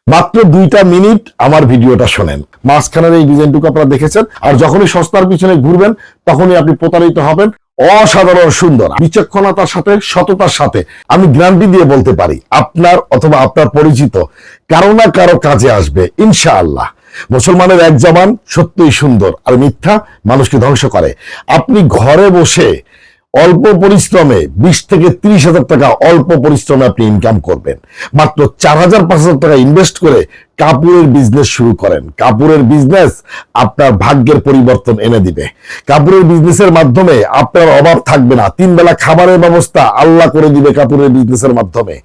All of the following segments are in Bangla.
মাত্র 2টা মিনিট আমার ভিডিওটা শোনেন, মাঝখানের এই ডিজাইনটুকু আপনারা দেখেছেন। আর যখনই সস্তার পিছনে ঘুরবেন তখনই আপনি প্রতারিত হবেন। অসাধারণ সুন্দর, বিচক্ষণতার সাথে, সততার সাথে আমি গ্যারান্টি দিয়ে বলতে পারি আপনার অথবা আপনার পরিচিত কারো না কারো কাজে আসবে ইনশাআল্লাহ। মুসলমানের এক জবান সত্যই সুন্দর আর মিথ্যা মানুষকে ধ্বংস করে। আপনি ঘরে বসে অল্প পরিশ্রমে 20 থেকে 30,000 টাকা অল্প পরিশ্রমে আপনি ইনকাম করবেন। মাত্র 4,000-5,000 টাকা ইনভেস্ট করে কাপড়ের বিজনেস শুরু করেন। কাপড়ের বিজনেস আপনার ভাগ্যের পরিবর্তন এনে দিবে। কাপড়ের বিজনেসের মাধ্যমে আপনার অভাব থাকবে না। 3 বেলা খাবারের ব্যবস্থা আল্লাহ করে দিবে কাপড়ের বিজনেসের মাধ্যমে।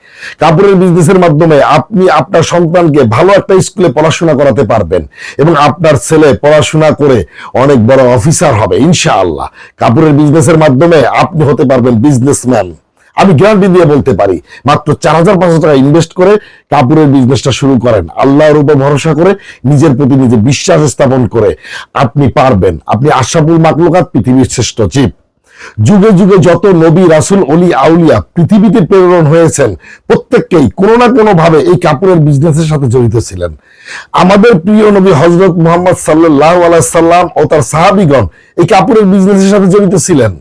কাপড়ের বিজনেসের মাধ্যমে আপনি আপনার সন্তানকে ভালো একটা স্কুলে পড়াশোনা করাতে পারবেন এবং আপনার ছেলে পড়াশোনা করে অনেক বড় অফিসার হবে ইনশাআল্লাহ। কাপড়ের বিজনেসের মাধ্যমে আপনি হতে পারবেন বিজনেসম্যান। আমি গ্যারান্টি দিয়ে বলতে পারি মাত্র 4,000-5,000 টাকা ইনভেস্ট করে কাপড়ের বিজনেসটা শুরু করেন। আল্লাহর উপর ভরসা করে, নিজের প্রতি নিজে বিশ্বাস স্থাপন করে আপনি পারবেন। আপনি আশরাফুল মাখলুকাত, পৃথিবীর শ্রেষ্ঠ জীব। যুগে যুগে যত নবী, রাসূল, ওলি, আউলিয়া পৃথিবীতে প্রেরণ হয়েছেন প্রত্যেককেই কোনো না কোনো ভাবে এই কাপড়ের বিজনেসের সাথে জড়িত ছিলেন। আমাদের প্রিয় নবী হযরত মুহাম্মদ সাল্লাল্লাহু আলাইহি সাল্লাম ও তার সাহাবীগণ এই কাপড়ের বিজনেসের সাথে জড়িত ছিলেন।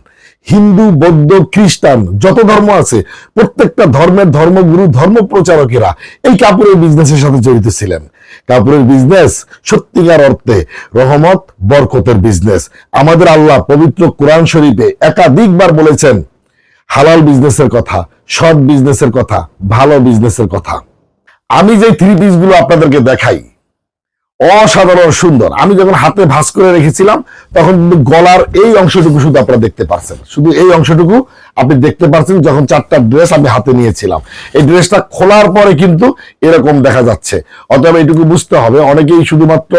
হিন্দু, বৌদ্ধ, খ্রিস্টান যত ধর্ম আছে প্রত্যেকটা ধর্মের ধর্মগুরু, ধর্ম প্রচারকেরা এই কাপড়ের বিজনেসের সাথে জড়িত ছিলেন। কাপড়ের বিজনেস সত্যিকার অর্থে রহমত, বরকতের বিজনেস। আমাদের আল্লাহ পবিত্র কোরআন শরীফে একাধিকবার বলেছেন হালাল বিজনেসের কথা, সৎ বিজনেসের কথা, ভালো বিজনেসের কথা। আমি যে 3 পিসগুলো আপনাদেরকে দেখাই অসাধারণ সুন্দর। আমি যখন হাতে ভাঁজ করে রেখেছিলাম তখন কিন্তু গলার এই অংশটুকু শুধু আপনারা দেখতে পাচ্ছেন, শুধু এই অংশটুকু আপনি দেখতে পাচ্ছেন। যখন 4টা ড্রেস আমি হাতে নিয়েছিলাম, এই ড্রেসটা খোলার পরে কিন্তু এরকম দেখা যাচ্ছে। অতএব এইটুকু বুঝতে হবে, অনেকেই শুধুমাত্র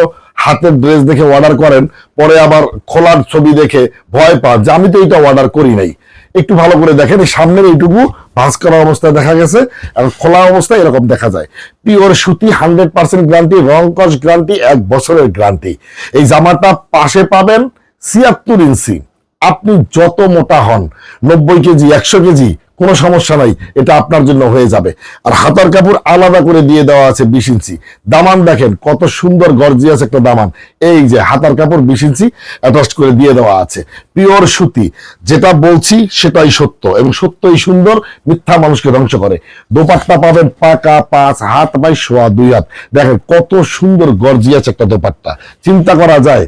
হাতের ড্রেস দেখে অর্ডার করেন, পরে আবার খোলার ছবি দেখে ভয় পান যে আমি তো এটা অর্ডার করি নাই। একটু ভালো করে দেখেন, এই সামনের এইটুকু ভাঁজ করা অবস্থায় দেখা গেছে, আর খোলা অবস্থায় এরকম দেখা যায়। পিওর সুতি, 100% গ্যারান্টি, রং কস গ্যারান্টি, 1 বছরের গ্যারান্টি। এই জামাটা পাশে পাবেন 76 ইঞ্চি। আপনি যত মোটা হন, 90 কেজি, 100 কেজি, কোনো সমস্যা নাই, এটা আপনার জন্য হয়ে যাবে। আর হাতার কাপড় আলাদা করে দিয়ে দেওয়া আছে 20 ইঞ্চি। দামান দেখেন কত সুন্দর গর্জিয়াস একটা দামান। এই যে হাতার কাপড় 20 ইঞ্চি অ্যাটাচ করে দিয়ে দেওয়া আছে। পিওর সুতি, যেটা বলছি সেটাই সত্য এবং সত্যই সুন্দর, মিথ্যা মানুষকে ধ্বংস করে। দোপাট্টা পাবেন পাকা 5 হাত বাই 2.25 হাত। দেখেন কত সুন্দর গর্জিয়াস একটা দোপাট্টা। চিন্তা করা যায়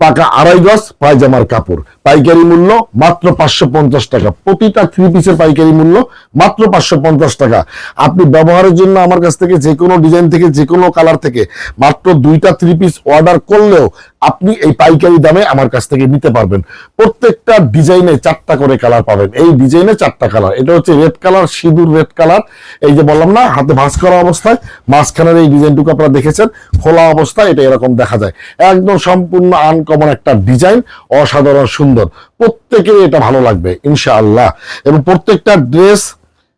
পাকা 2.5 গজ পায়জামার কাপড়। পাইকারি মূল্য মাত্র 550 টাকা। প্রতিটা 3 পিসের পাইকারি মূল্য মাত্র 550 টাকা। আপনি ব্যবহারের জন্য আমার কাছ থেকে যে কোনো ডিজাইন থেকে, যে কোনো কালার থেকে মাত্র 2টা 3 পিস অর্ডার করলেও আপনি এই পাইকারি দামে আমার কাছ থেকে নিতে পারবেন। প্রত্যেকটা ডিজাইনে 4টা করে কালার পাবেন। এই ডিজাইনে 4টা কালার। এটা হচ্ছে রেড কালার, সিঁদুর রেড কালার। এই যে বললাম না, হাতে ভাঁজ করা অবস্থায় মাঝখানের এই ডিজাইনটুকু আপনারা দেখেছেন, খোলা অবস্থায় এটা এরকম দেখা যায়। একদম সম্পূর্ণ আনকমন একটা ডিজাইন, অসাধারণ সুন্দর। প্রত্যেকের এটা ভালো লাগবে ইনশাআল্লাহ। এবং প্রত্যেকটা ড্রেস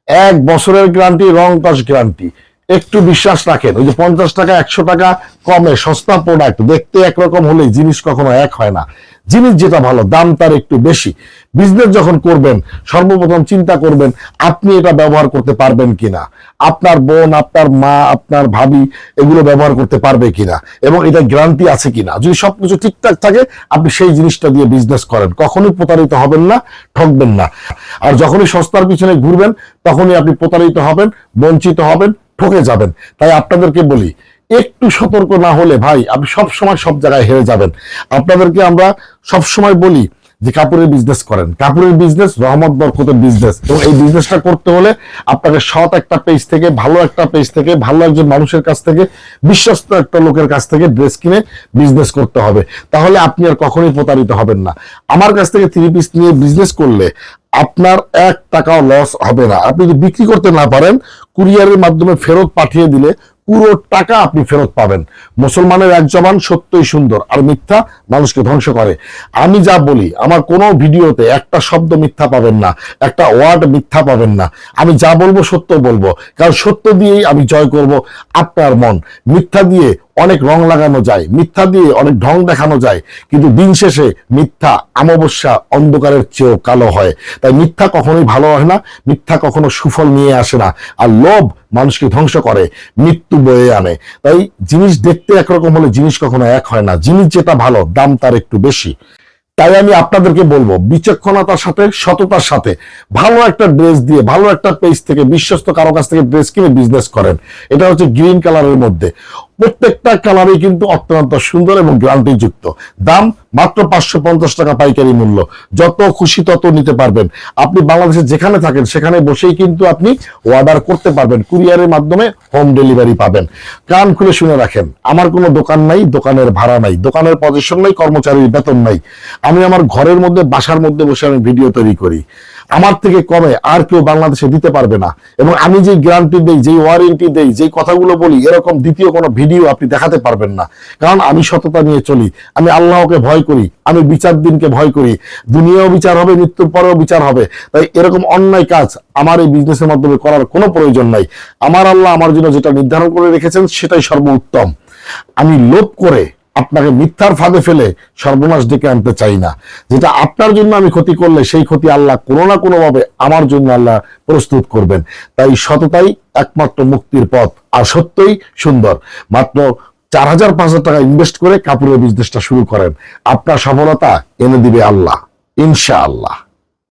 1 বছরের গ্যারান্টি, রং কস গ্যারান্টি। একটু বিশ্বাস রাখেন, ওই যে 50 টাকা 100 টাকা কমে সস্তা প্রোডাক্ট দেখতে একরকম হলে জিনিস কখনো এক হয় না। জিনিস যেটা ভালো দাম তার একটু বেশি। বিজনেস যখন করবেন সর্বপ্রথম চিন্তা করবেন আপনি এটা ব্যবহার করতে পারবেন কিনা, আপনার বোন, আপনার মা, আপনার ভাবি এগুলো ব্যবহার করতে পারবে কিনা এবং এটা গ্যারান্টি আছে কিনা। যদি সবকিছু ঠিকঠাক থাকে আপনি সেই জিনিসটা দিয়ে বিজনেস করেন, কখনোই প্রতারিত হবেন না, ঠকবেন না। আর যখনই সস্তার পিছনে ঘুরবেন তখনই আপনি প্রতারিত হবেন, বঞ্চিত হবেন, ঠকে যাবেন। তাই আপনাদেরকে বলি একটু সতর্ক না হলে ভাই আপনি সব সময় সব জায়গায় হেরে যাবেন। আপনাদেরকে আমরা সব সময় বলি যে কাপড়ের বিজনেস করেন। কাপড়ের বিজনেস রহমত বরকতের বিজনেস এবং এই বিজনেসটা করতে হলে আপনাকে সৎ একটা পেজ থেকে, ভালো একটা পেজ থেকে, ভালো একজন মানুষের কাছ থেকে, বিশ্বস্ত একটা লোকের কাছ থেকে ড্রেস কিনে বিজনেস করতে হবে। তাহলে আপনি আর কখনোই প্রতারিত হবেন না। আমার কাছ থেকে 3 পিস নিয়ে বিজনেস করলে আপনার 1 টাকাও লস হবে না। আপনি যদি বিক্রি করতে না পারেন কুরিয়ারের মাধ্যমে ফেরত পাঠিয়ে দিলে পুরো টাকা আপনি ফেরত পাবেন। মুসলমানের এক জবান সত্যই সুন্দর আর মিথ্যা মানুষকে ধ্বংস করে। আমি যা বলি আমার কোনো ভিডিওতে একটা শব্দ মিথ্যা পাবেন না, একটা ওয়ার্ড মিথ্যা পাবেন না। আমি যা বলবো সত্য বলবো, কারণ সত্য দিয়েই আমি জয় করব আপনার মন। মিথ্যা দিয়ে অনেক রং লাগানো যায়, মিথ্যা দিয়ে অনেক ঢং দেখানো যায়, কিন্তু দিন শেষে মিথ্যা অমাবস্যা অন্ধকারের চেয়েও কালো হয়। তাই মিথ্যা কখনোই ভালো হয় না, মিথ্যা কখনো সুফল নিয়ে আসে না। আর লোভ মানুষকে ধ্বংস করে, মৃত্যু বয়ে আনে। তাই জিনিস দেখতে একরকম হলে জিনিস কখনো এক হয় না। জিনিস যেটা ভালো দাম তার একটু বেশি। তাই আমি আপনাদেরকে বলবো, বিচক্ষণতার সাথে সততার সাথে ভালো একটা ড্রেস দিয়ে, ভালো একটা পেজ থেকে, বিশ্বস্ত কারো কাছ থেকে ড্রেস কিনে বিজনেস করেন। এটা হচ্ছে গ্রিন কালারের মধ্যে, প্রত্যেকটা কালারই কিন্তু অত্যন্ত সুন্দর এবং গ্যারান্টি যুক্ত। দাম মাত্র 550 টাকা পাইকারি মূল্য। যত খুশি তত নিতে পারবেন। আপনি বাংলাদেশে যেখানে থাকেন সেখানে বসেই কিন্তু আপনি অর্ডার করতে পারবেন, কুরিয়ারের মাধ্যমে হোম ডেলিভারি পাবেন। কান খুলে শুনে রাখেন, আমার কোনো দোকান নাই, দোকানের ভাড়া নাই, দোকানের পজিশন নাই, কর্মচারীর বেতন নাই। আমি আমার ঘরের মধ্যে, বাসার মধ্যে বসে আমি ভিডিও তৈরি করি। আমার থেকে কমে আর কেউ বাংলাদেশে দিতে পারবে না। এবং আমি যে গ্যারান্টি দেই, যে ওয়ারেন্টি দেই, যে কথাগুলো বলি, এরকম দ্বিতীয় কোনো ভিডিও আপনি দেখাতে পারবেন না। কারণ আমি সততা নিয়ে চলি, আমি আল্লাহকে ভয় করি, আমি বিচার দিনকে ভয় করি। দুনিয়াও বিচার হবে, মৃত্যুর পরেও বিচার হবে। তাই এরকম অন্যায় কাজ আমার এই বিজনেসের মাধ্যমে করার কোনো প্রয়োজন নাই। আমার আল্লাহ আমার জন্য যেটা নির্ধারণ করে রেখেছেন সেটাই সর্বোত্তম। আমি লোভ করে আপনাকে মিথ্যার ফাঁদে ফেলে সর্বনাশ ডেকে আনতে চাই না। যেটা আপনার জন্য আমি ক্ষতি করলে সেই ক্ষতি আল্লাহ কোনো না কোনো ভাবে আমার জন্য আল্লাহ প্রস্তুত করবেন। তাই সততাই একমাত্র মুক্তির পথ, আর সত্যই সুন্দর। মাত্র 4000-5000 টাকা ইনভেস্ট করে কাপড়ের বিজনেসটা শুরু করেন, আপনার সফলতা এনে দিবে আল্লাহ, ইনশাআল্লাহ।